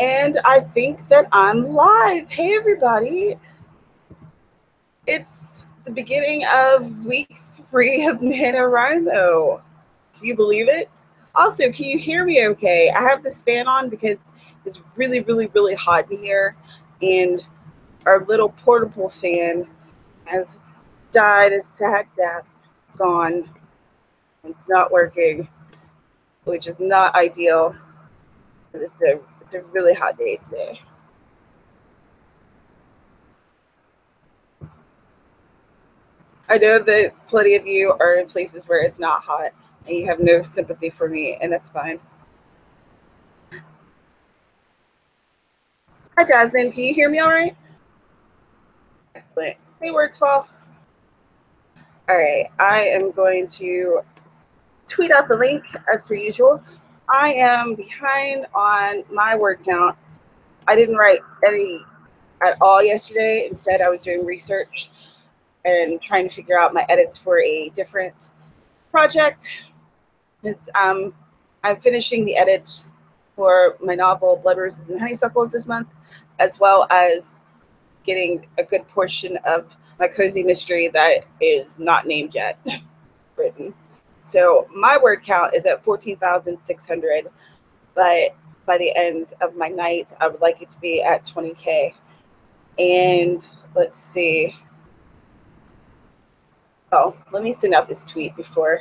And I think that I'm live. Hey, everybody. It's the beginning of week 3 of NaNoWriMo. Can you believe it? Also, can you hear me okay? I have this fan on because it's really, really, really hot in here. And our little portable fan has died a sad death. It's gone. It's not working, which is not ideal. It's a really hot day today. I know that plenty of you are in places where it's not hot and you have no sympathy for me, and that's fine. Hi, Jasmine. Can you hear me all right? Excellent. Hey, Words Fall. All right. I am going to tweet out the link as per usual. I am behind on my word count. I didn't write any at all yesterday. Instead, I was doing research and trying to figure out my edits for a different project. I'm finishing the edits for my novel Blood Roses and Honeysuckles this month, as well as getting a good portion of my cozy mystery that is not named yet written. So my word count is at 14,600, but by the end of my night, I would like it to be at 20K. And let's see. Oh, let me send out this tweet before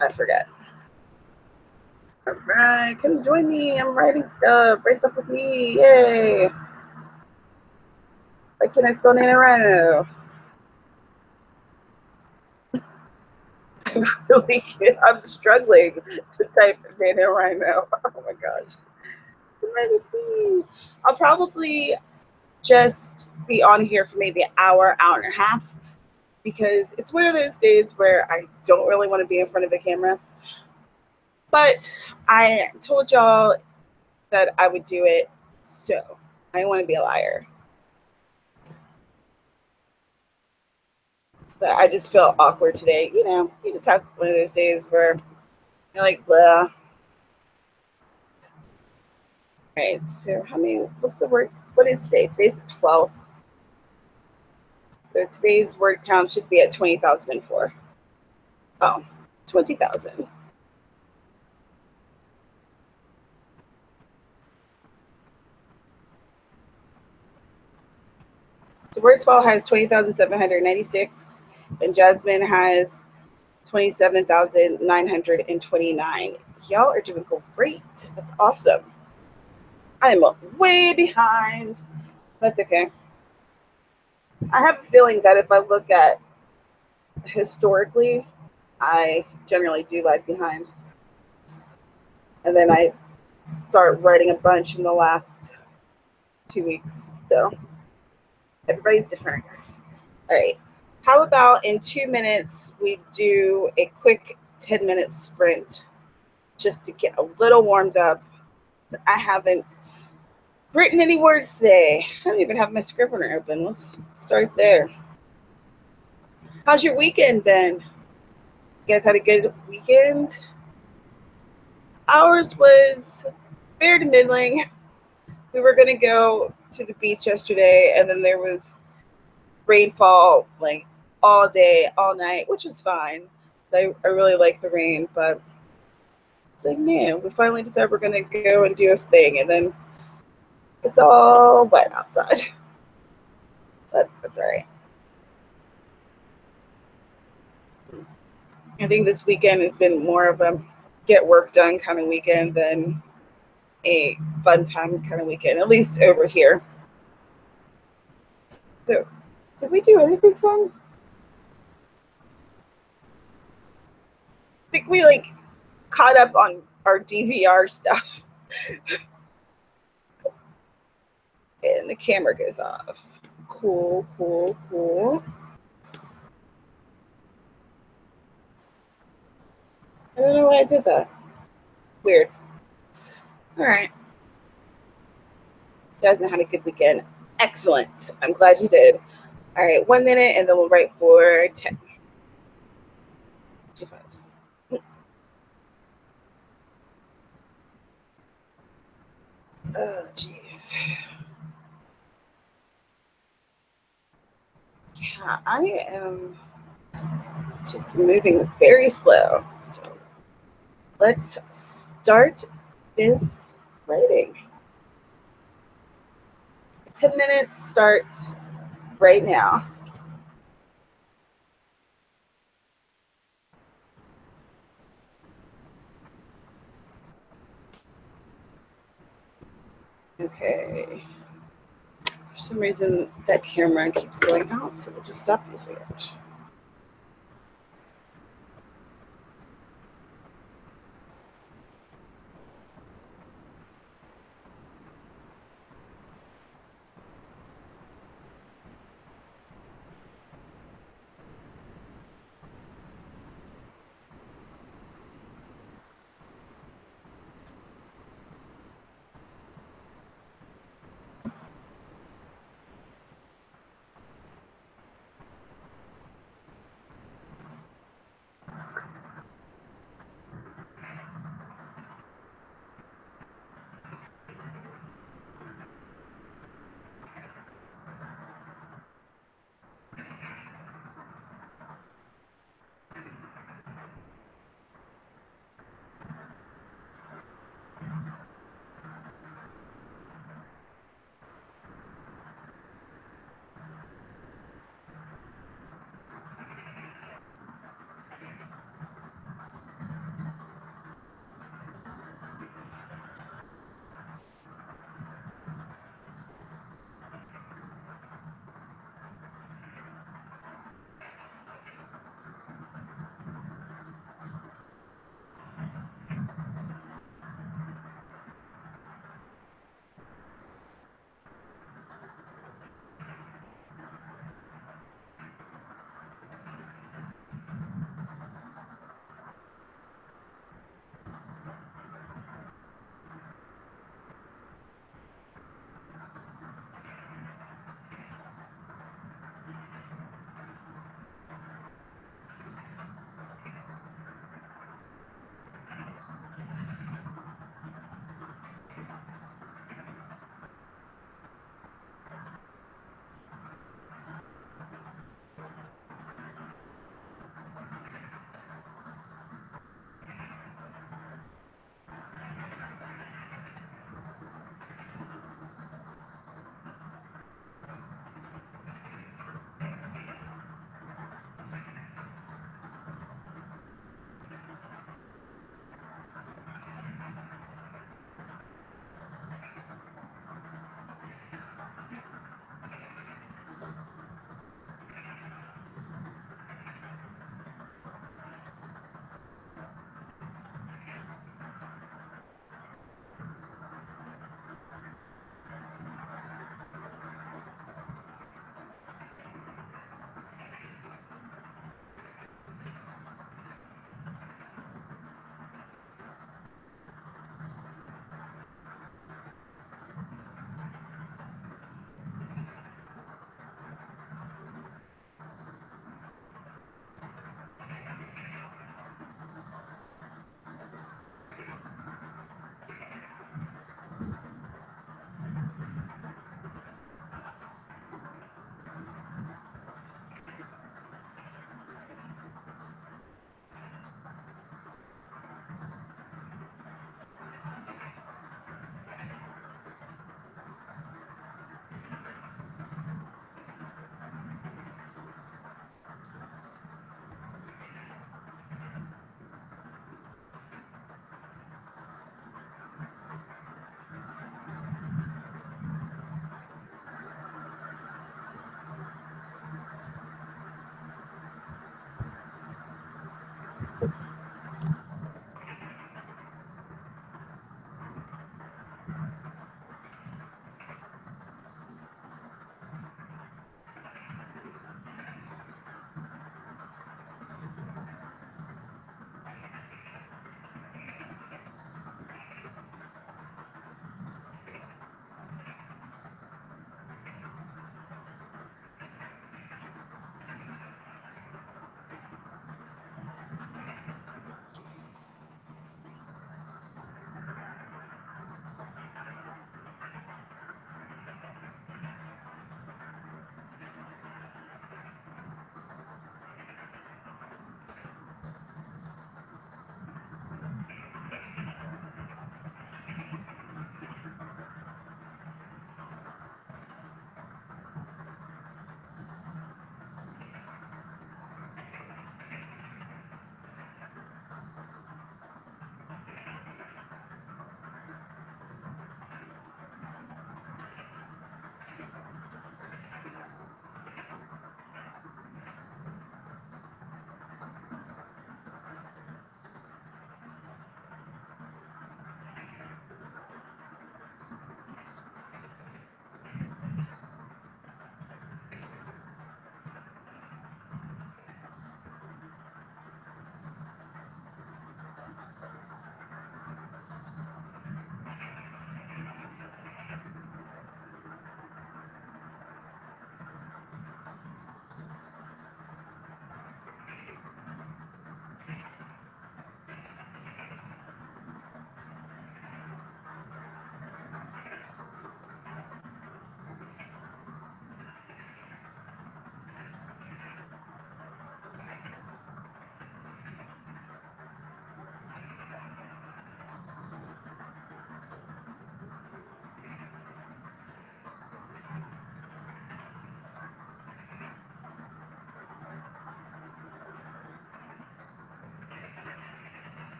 I forget. All right, come join me. I'm writing stuff. Write stuff with me. Yay. Like, can I spell NaNoWriMo? I really can't. I'm struggling to type NaNoWriMo. Oh my gosh. I'll probably just be on here for maybe an hour, hour and a half, because it's one of those days where I don't really want to be in front of the camera. But I told y'all that I would do it, so I don't want to be a liar. But I just felt awkward today. You know, you just have one of those days where you're like, blah. All right, so what's the word? What is today? Today's the 12th. So today's word count should be at 20,004. Oh, 20,000. So Wordsfall has 20,796, and Jasmine has 27,929. Y'all are doing great. That's awesome. I'm way behind. That's okay. I have a feeling that if I look at historically, I generally do lag behind. And then I start writing a bunch in the last 2 weeks. So everybody's different, I guess. All right. How about in 2 minutes, we do a quick 10-minute sprint just to get a little warmed up. I haven't written any words today. I don't even have my scrivener open. Let's start there. How's your weekend been? You guys had a good weekend? Ours was fair to middling. We were going to go to the beach yesterday, and then there was rainfall like all day, all night, which was fine. I really like the rain, but it's like, man, we finally decided we're going to go and do this thing, and then it's all wet outside. But that's all right. I think this weekend has been more of a get work done kind of weekend than a fun time kind of weekend, at least over here. So, did we do anything fun? I think we like caught up on our DVR stuff. And the camera goes off. Cool, cool, cool. I don't know why I did that. Weird. All right. You guys had a good weekend. Excellent. I'm glad you did. All right, 1 minute, and then we'll write for 10. 2 5s. Oh, jeez. Yeah, I am just moving very slow. So let's start this writing. 10 minutes starts right now. Okay. For some reason, that camera keeps going out, so we'll just stop using it.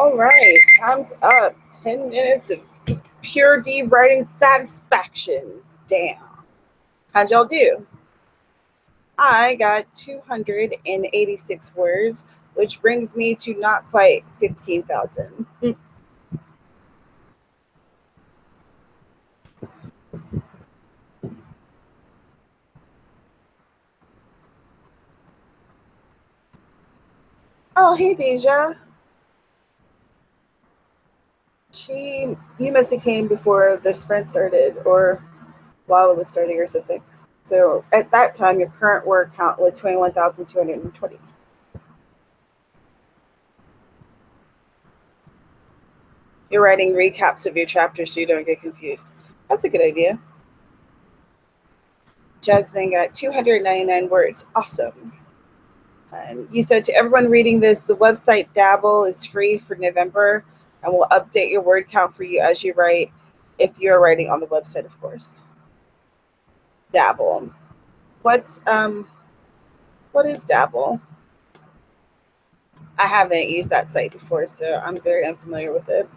All right, time's up. 10 minutes of pure D writing satisfactions. Damn. How'd y'all do? I got 286 words, which brings me to not quite 15,000. Oh, hey, Deja. You must have came before the sprint started, or while it was starting, or something. So at that time, your current word count was 21,220. You're writing recaps of your chapters so you don't get confused. That's a good idea. Jasmine got 299 words. Awesome. And you said to everyone reading this, the website Dabble is free for November, and we'll update your word count for you as you write, if you're writing on the website, of course. Dabble. What is Dabble? I haven't used that site before, so I'm very unfamiliar with it.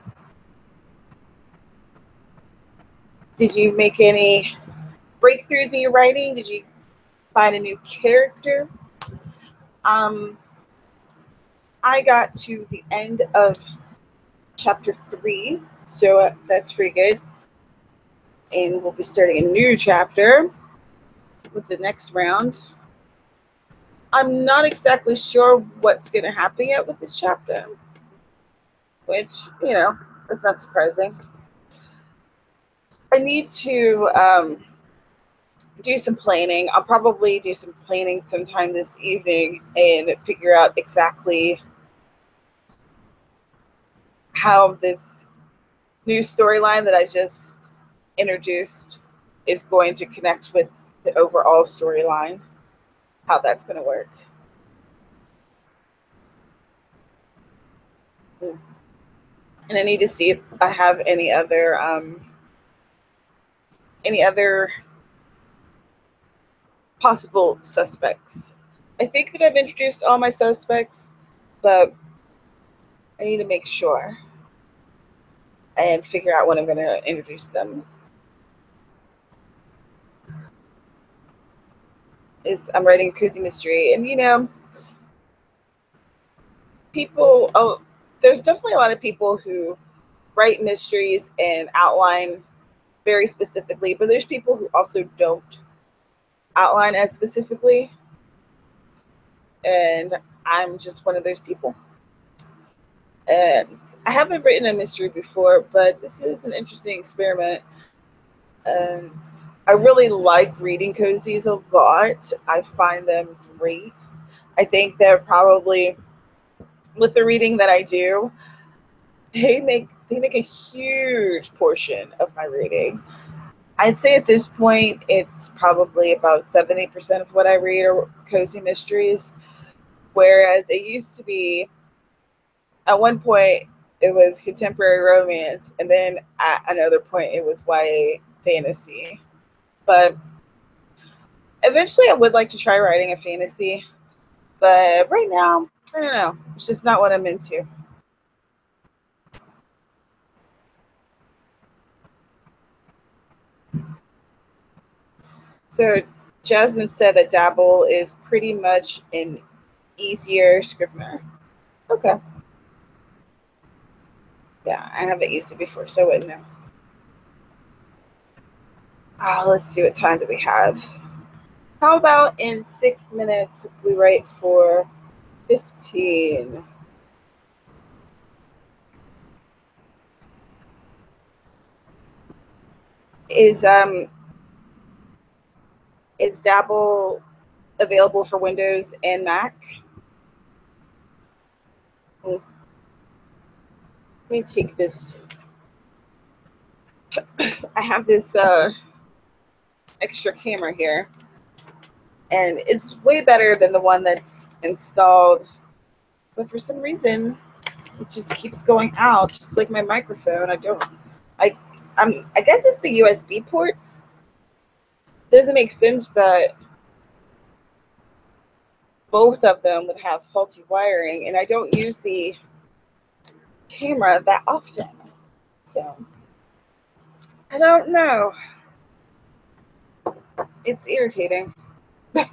Did you make any breakthroughs in your writing? Did you find a new character? I got to the end of chapter 3, so that's pretty good. And we'll be starting a new chapter with the next round. I'm not exactly sure what's going to happen yet with this chapter, which, you know, that's not surprising. I need to do some planning. I'll probably do some planning sometime this evening and figure out exactly how this new storyline that I just introduced is going to connect with the overall storyline, how that's going to work. And I need to see if I have any other possible suspects. I think that I've introduced all my suspects, but I need to make sure and figure out when I'm going to introduce them. I'm writing a cozy mystery, and you know, there's definitely a lot of people who write mysteries and outline very specifically, but there's people who also don't outline as specifically, and I'm just one of those people. And I haven't written a mystery before, but this is an interesting experiment. And I really like reading cozies a lot. I find them great. I think they're probably, with the reading that I do, they make a huge portion of my reading. I'd say at this point it's probably about 70% of what I read are cozy mysteries, whereas it used to be, at one point it was contemporary romance, and then at another point it was YA fantasy. But eventually I would like to try writing a fantasy, but right now, I don't know. It's just not what I'm into. So Jasmine said that Dabble is pretty much an easier Scrivener. Okay. Yeah, I haven't used it before, so I wouldn't know. Let's see, what time do we have? How about in 6 minutes we write for 15? Is Dabble available for Windows and Mac? Let me take this. I have this extra camera here, and it's way better than the one that's installed, but for some reason it just keeps going out, just like my microphone. I I guess it's the USB ports. It doesn't make sense that both of them would have faulty wiring, and I don't use the camera that often. So I don't know. It's irritating. But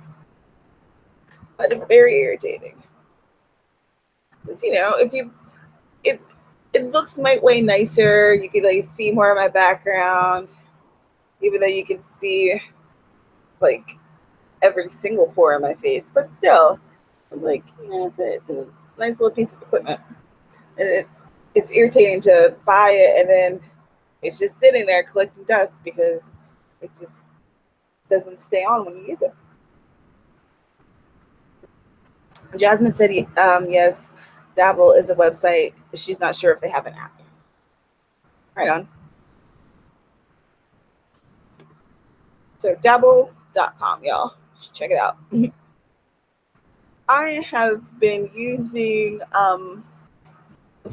very irritating. Because, you know, if you it looks my way nicer. You could like see more of my background, even though you can see like every single pore in my face. But still, I'm like, you know, it's a nice little piece of equipment. And it's irritating to buy it and then it's just sitting there collecting dust because it just doesn't stay on when you use it. Jasmine said, yes, Dabble is a website. She's not sure if they have an app. Right on. So dabble.com, y'all. Check it out. I have been using the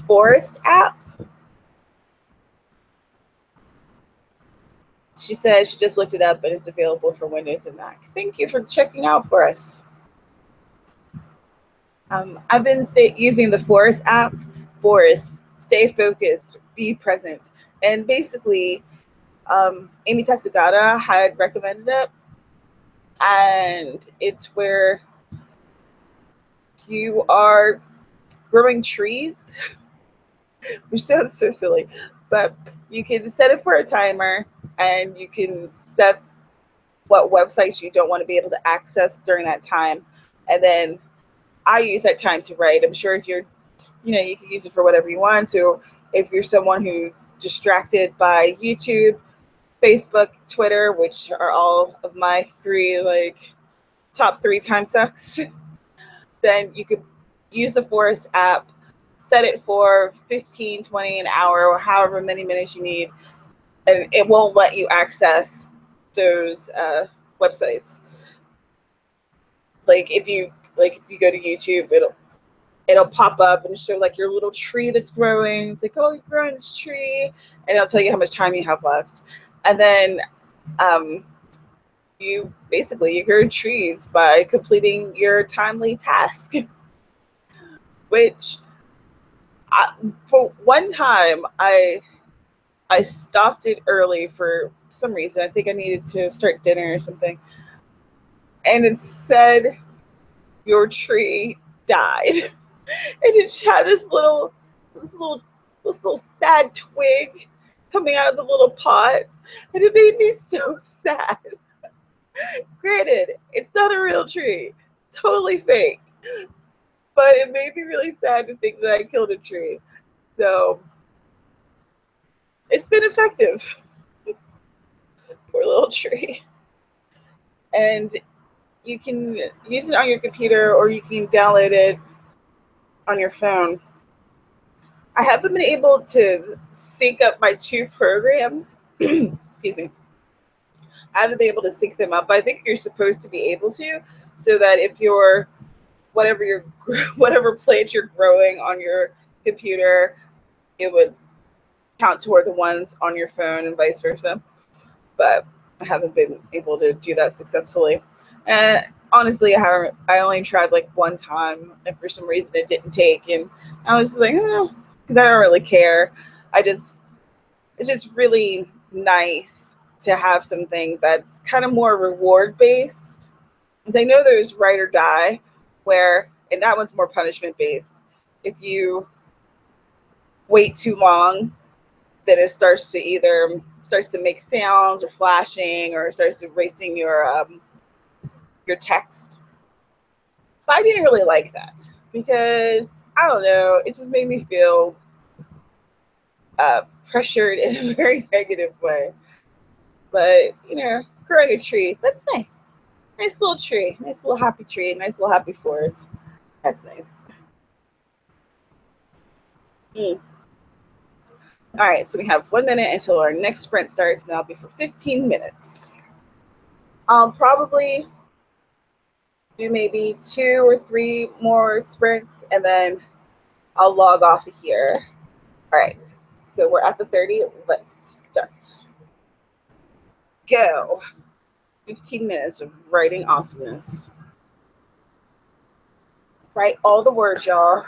Forest app. She said she just looked it up and it's available for Windows and Mac. Thank you for checking out for us. I've been using the Forest app. Forest, stay focused, be present. And basically, Amy Tasugata had recommended it. And it's where you are growing trees, which sounds so silly, but you can set it for a timer and you can set what websites you don't want to be able to access during that time. And then I use that time to write. I'm sure if you're, you know, you can use it for whatever you want. So if you're someone who's distracted by YouTube, Facebook, Twitter, which are all of my top three time sucks, then you could use the Forest app, set it for 15, 20, an hour, or however many minutes you need, and it won't let you access those websites. Like if you go to YouTube, it'll pop up and show like your little tree that's growing. It's like, oh, you're growing this tree, and it'll tell you how much time you have left. And then you grow trees by completing your timely task. Which for one time I stopped it early for some reason. I think I needed to start dinner or something. And it said your tree died. And it had this little sad twig coming out of the little pot. And it made me so sad. Granted, it's not a real tree. Totally fake. But it made me really sad to think that I killed a tree. So it's been effective. Poor little tree. And you can use it on your computer or you can download it on your phone. I haven't been able to sync up my two programs. Excuse me. I haven't been able to sync them up, but I think you're supposed to be able to, so that if you're whatever plant you're growing on your computer, it would count toward the ones on your phone and vice versa. But I haven't been able to do that successfully. And honestly, I only tried like one time, and for some reason it didn't take. And I was just like, oh, because I don't really care. It's just really nice to have something that's kind of more reward based. Because I know there's write or die, and that one's more punishment based. If you wait too long, then it starts to make sounds or flashing, or starts erasing your text. But I didn't really like that because I don't know, it just made me feel pressured in a very negative way. But you know, growing a tree, that's nice. Nice little tree, nice little happy tree, nice little happy forest. That's nice. Mm. All right, so we have 1 minute until our next sprint starts, and that'll be for 15 minutes. I'll probably do maybe 2 or 3 more sprints, and then I'll log off of here. All right, so we're at the 30. Let's start. Go. 15 minutes of writing awesomeness. Write all the words, y'all.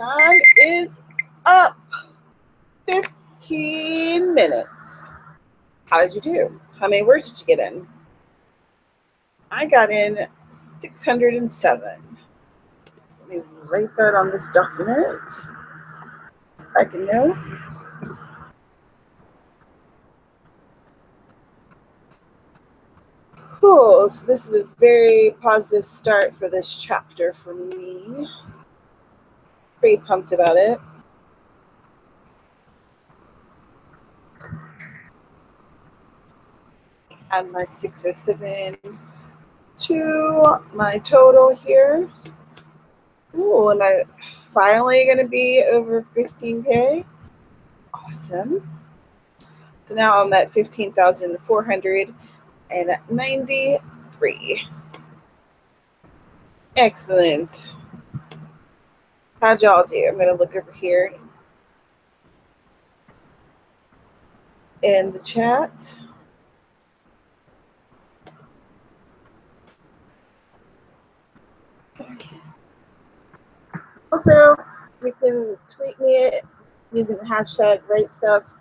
Time is up. 15 minutes. How did you do? How many words did you get in? I got in 607. Let me write that on this document. I can know. Cool. So this is a very positive start for this chapter for me. Pretty pumped about it. Add my 607 to my total here. Ooh, am I finally going to be over 15K? Awesome. So now I'm at 15,493. Excellent. How'd y'all do? I'm going to look over here in the chat. Okay. Also, you can tweet me it using the hashtag Right Stuff.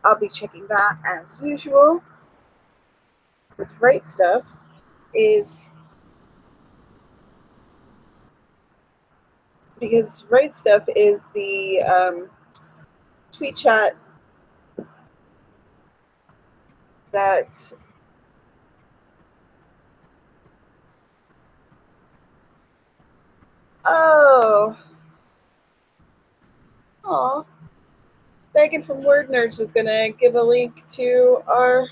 I'll be checking that as usual. This Right Stuff is because Right Stuff is the tweet chat that oh Megan from Word Nerds was gonna give a link to our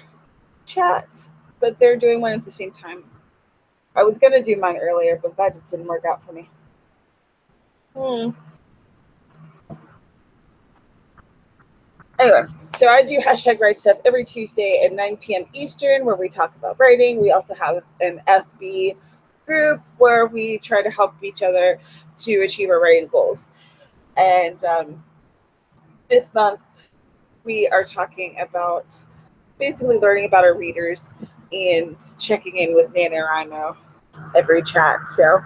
chat, but they're doing one at the same time. I was gonna do mine earlier, but that just didn't work out for me. Anyway, so I do hashtag Write Stuff every Tuesday at 9 p.m. Eastern, where we talk about writing. We also have an FB group where we try to help each other to achieve our writing goals. And this month, we are talking about basically learning about our readers and checking in with NaNoWriMo every chat. So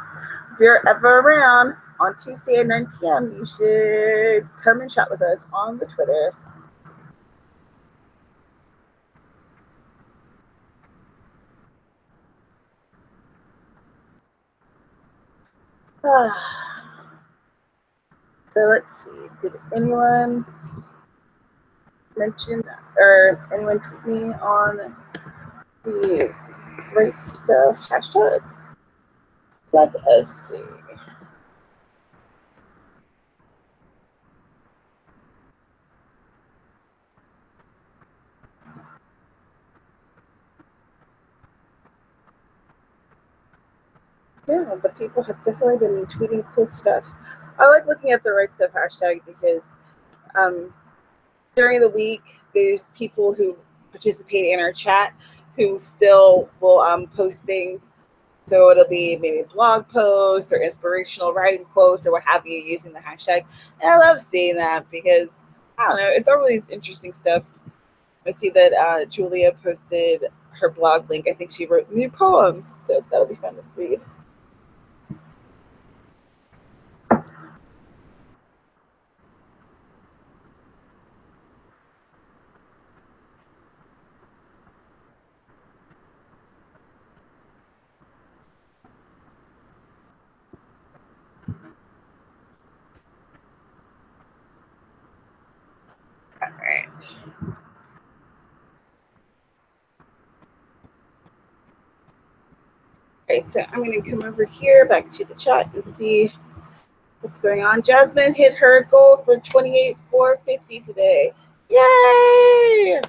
if you're ever around on Tuesday at 9 p.m., you should come and chat with us on the Twitter. So let's see, did anyone mention or anyone tweet me on the Great Stuff hashtag? Let us see. Yeah, but people have definitely been tweeting cool stuff. I like looking at the Right Stuff hashtag because during the week, there's people who participate in our chat who still will post things. So it'll be maybe blog posts or inspirational writing quotes or what have you using the hashtag. And I love seeing that because, I don't know, it's always interesting stuff. I see that Julia posted her blog link. I think she wrote new poems, so that'll be fun to read. All right. Okay, so I'm going to come over here back to the chat and see what's going on. Jasmine hit her goal for 28,450 today. Yay!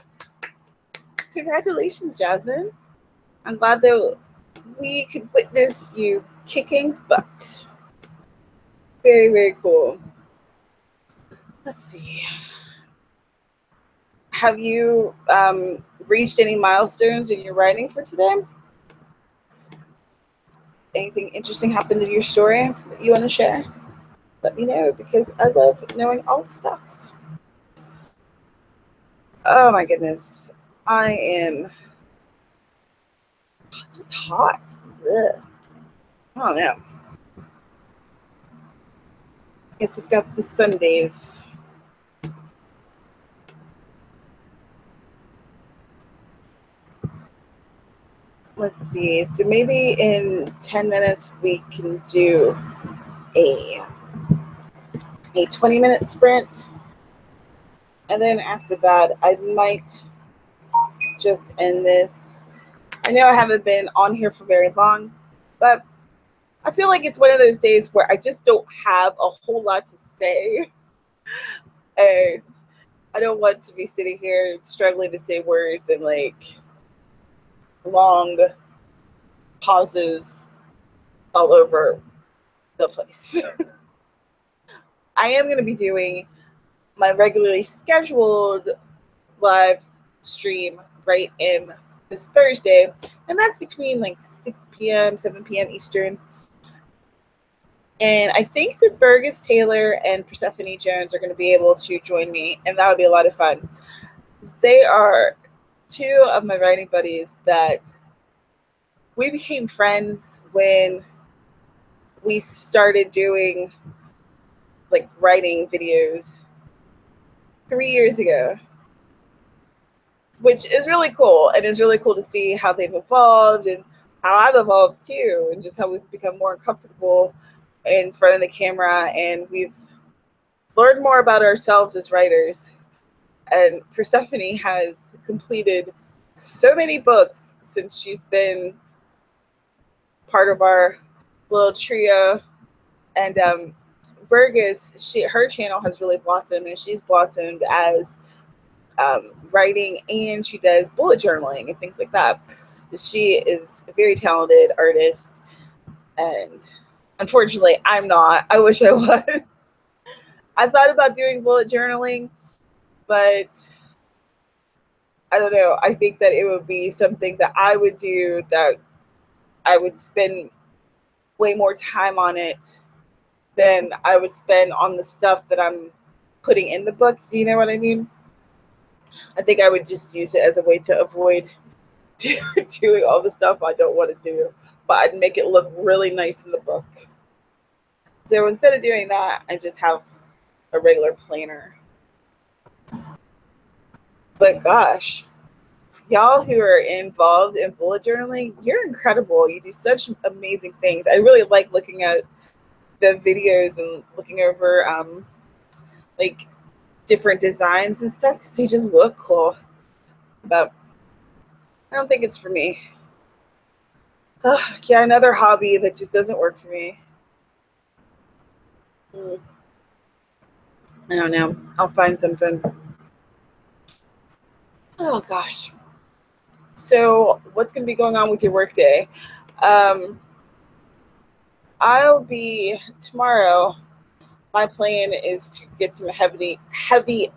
Congratulations, Jasmine. I'm glad that we could witness you kicking butt. Very, very cool. Let's see. Have you reached any milestones in your writing for today? Anything interesting happened in your story that you want to share? Let me know because I love knowing all the stuffs. Oh my goodness. I am just hot. Ugh. I don't know. Guess I've got the Sundays. Let's see. So maybe in 10 minutes we can do a 20-minute sprint. And then after that, I might just end this. I know I haven't been on here for very long, but I feel like it's one of those days where I just don't have a whole lot to say. And I don't want to be sitting here struggling to say words and like long pauses all over the place. I am going to be doing my regularly scheduled live stream right in this Thursday, and that's between like 6 p.m., 7 p.m. Eastern. And I think that Burgess Taylor and Persephone Jones are going to be able to join me, and that would be a lot of fun. They are two of my writing buddies that we became friends when we started doing like writing videos 3 years ago, which is really cool. And it's really cool to see how they've evolved and how I've evolved too, and just how we've become more comfortable in front of the camera, and we've learned more about ourselves as writers. And Persephone has completed so many books since she's been part of our little trio. And Burgess, her channel has really blossomed, and she's blossomed as writing, and she does bullet journaling and things like that. She is a very talented artist, and unfortunately, I'm not. I wish I was. I thought about doing bullet journaling, but I don't know. I think that it would be something that I would do, that I would spend way more time on it than I would spend on the stuff that I'm putting in the book. Do you know what I mean? I think I would just use it as a way to avoid doing all the stuff I don't want to do, but I'd make it look really nice in the book. So instead of doing that, I just have a regular planner. But gosh, y'all who are involved in bullet journaling, you're incredible. You do such amazing things. I really like looking at the videos and looking over like different designs and stuff, because they just look cool. But I don't think it's for me. Yeah, another hobby that just doesn't work for me. I don't know. I'll find something. Oh gosh. So what's going to be going on with your workday? I'll be tomorrow. My plan is to get some heavy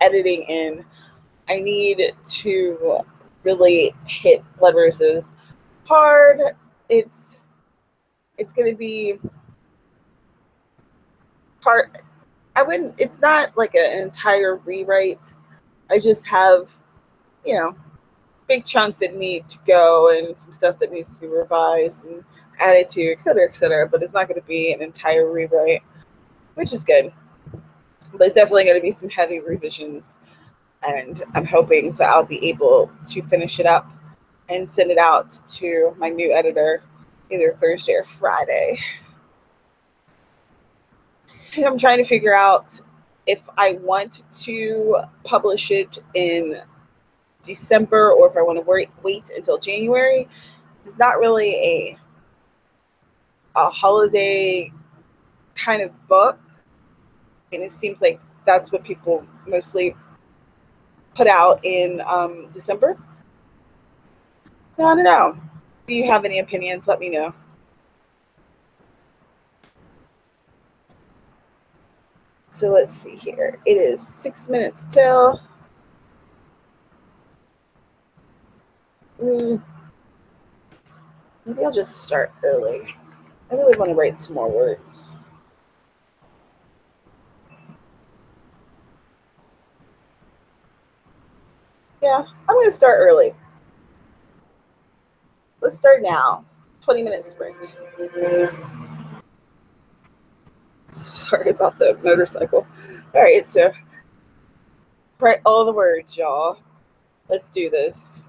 editing in. I need to really hit Blood Roses hard. It's going to be part. I wouldn't. It's not like an entire rewrite. I just have, you know, big chunks that need to go and some stuff that needs to be revised and added to, et cetera, et cetera. But it's not going to be an entire rewrite, which is good. But it's definitely going to be some heavy revisions. And I'm hoping that I'll be able to finish it up and send it out to my new editor either Thursday or Friday. I'm trying to figure out if I want to publish it in December or if I want to wait until January. It's not really a holiday kind of book, and it seems like that's what people mostly put out in December. No, I don't know. Do you have any opinions? Let me know. So let's see here. It is 6 minutes till. Maybe I'll just start early. I really want to write some more words. Yeah, I'm going to start early. Let's start now. 20-minute sprint. Sorry about the motorcycle. All right, so write all the words, y'all. Let's do this.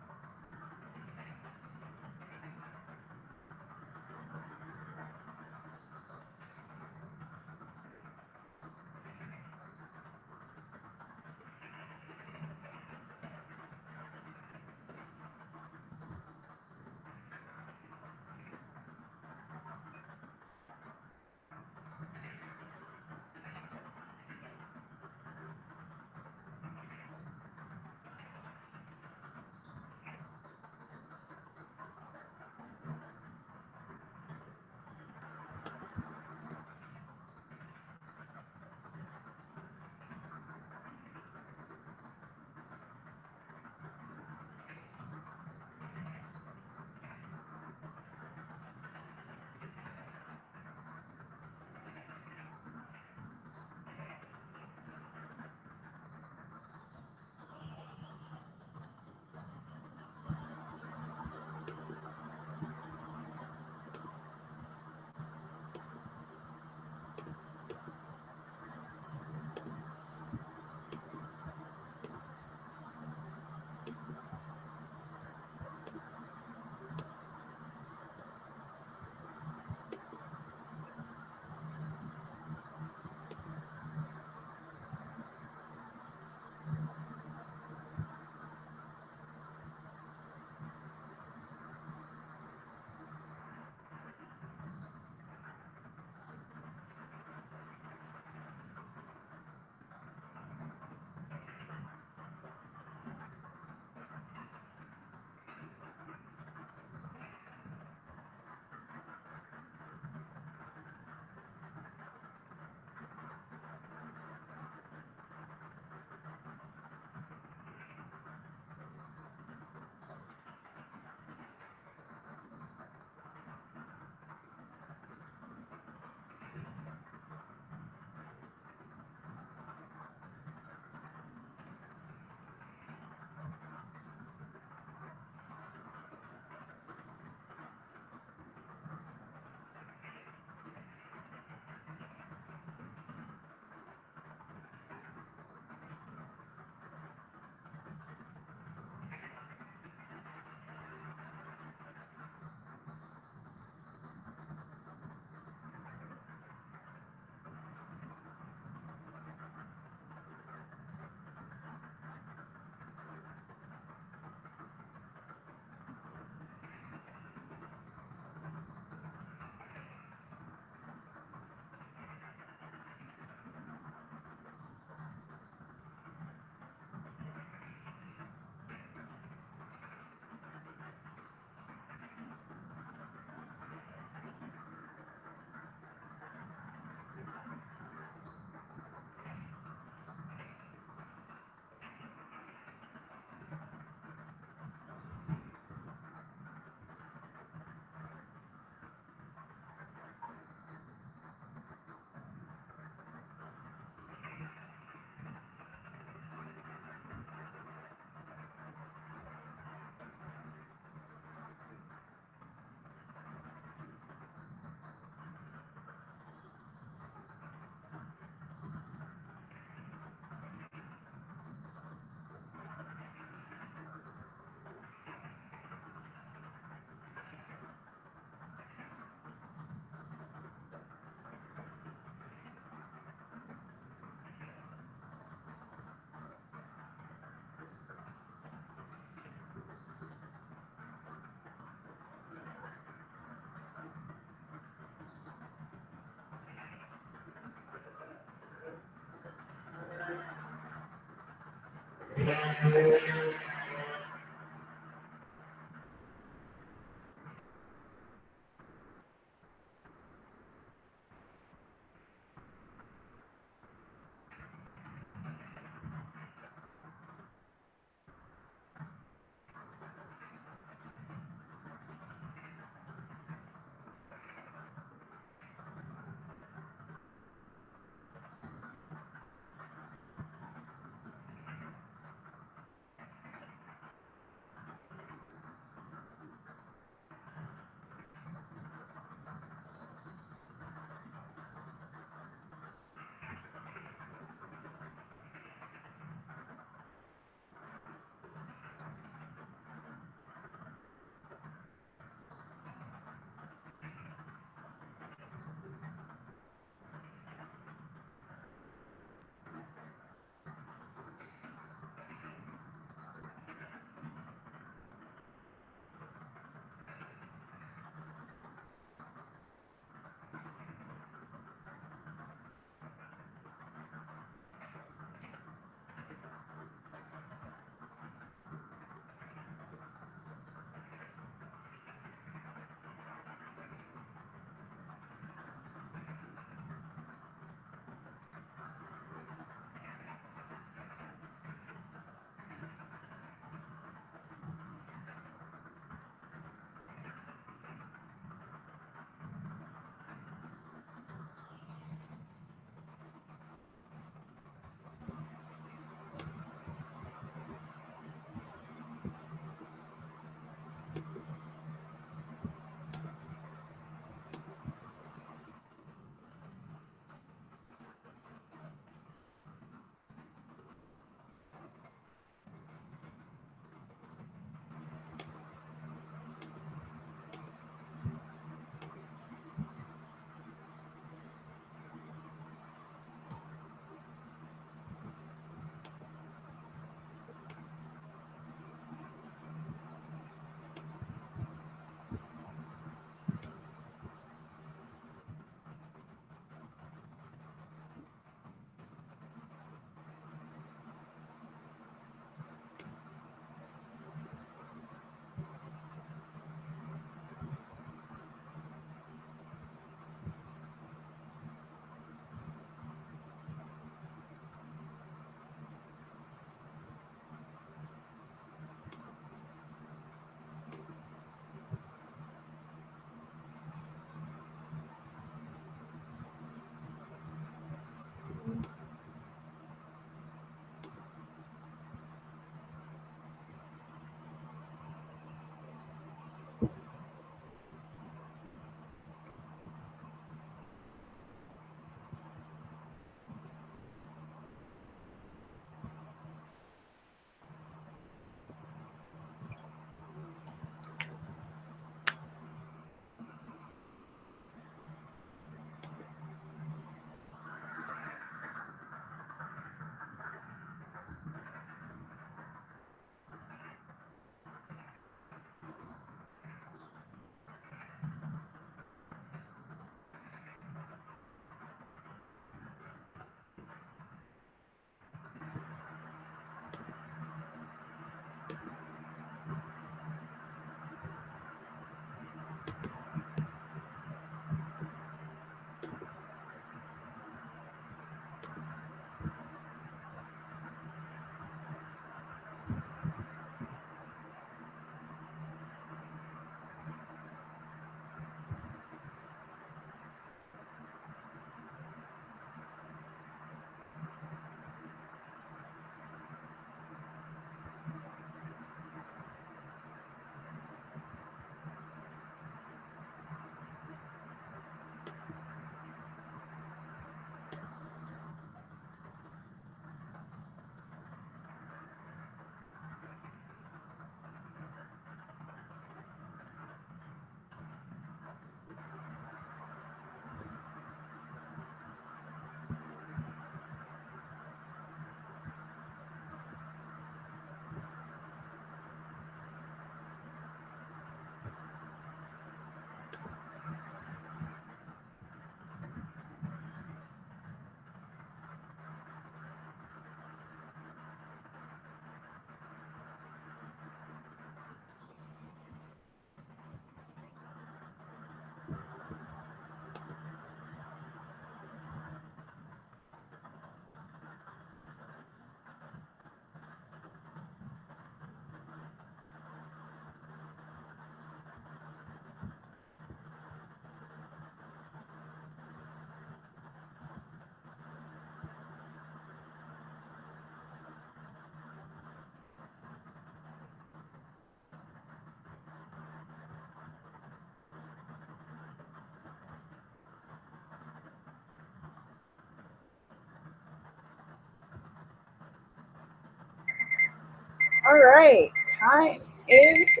All right, time is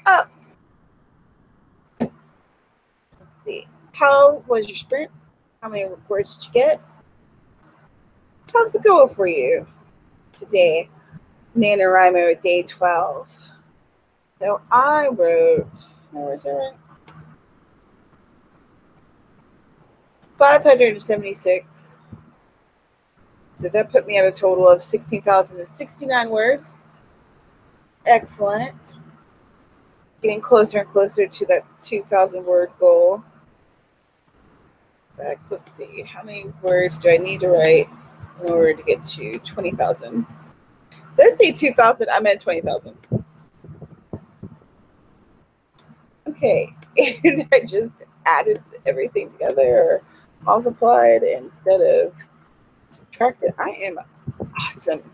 up. Let's see. How was your sprint? How many words did you get? How's it going for you today? NaNoWriMo day 12. So I wrote, where's it right? 576. So that put me at a total of 16,069 words. Excellent. Getting closer and closer to that 2,000 word goal. In fact, let's see, how many words do I need to write in order to get to 20,000? Did I say 2,000? I meant 20,000. Okay, and I just added everything together or multiplied instead of subtracted. I am awesome.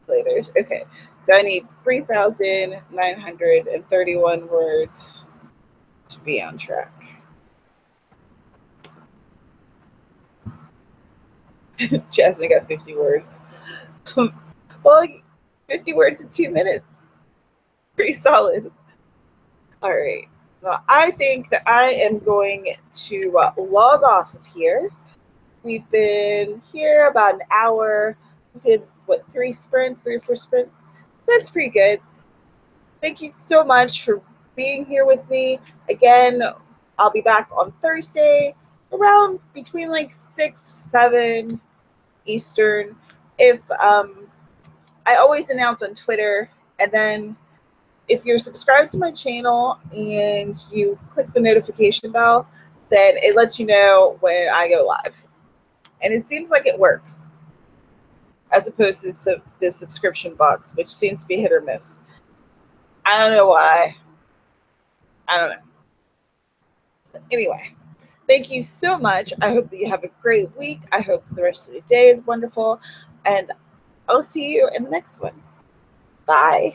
Calculators. Okay, so I need 3,931 words to be on track. Jasmine got 50 words. Well, 50 words in 2 minutes. Pretty solid. All right. Well, I think that I am going to log off of here. We've been here about an hour. We did, what, 3 or 4 sprints? That's pretty good. Thank you so much for being here with me. Again, I'll be back on Thursday around between like 6, 7 Eastern. If I always announce on Twitter, and then if you're subscribed to my channel and you click the notification bell, then it lets you know when I go live. And it seems like it works, as opposed to the subscription box, which seems to be hit or miss. I don't know why. I don't know. Anyway, thank you so much. I hope that you have a great week. I hope the rest of the day is wonderful. And I'll see you in the next one. Bye.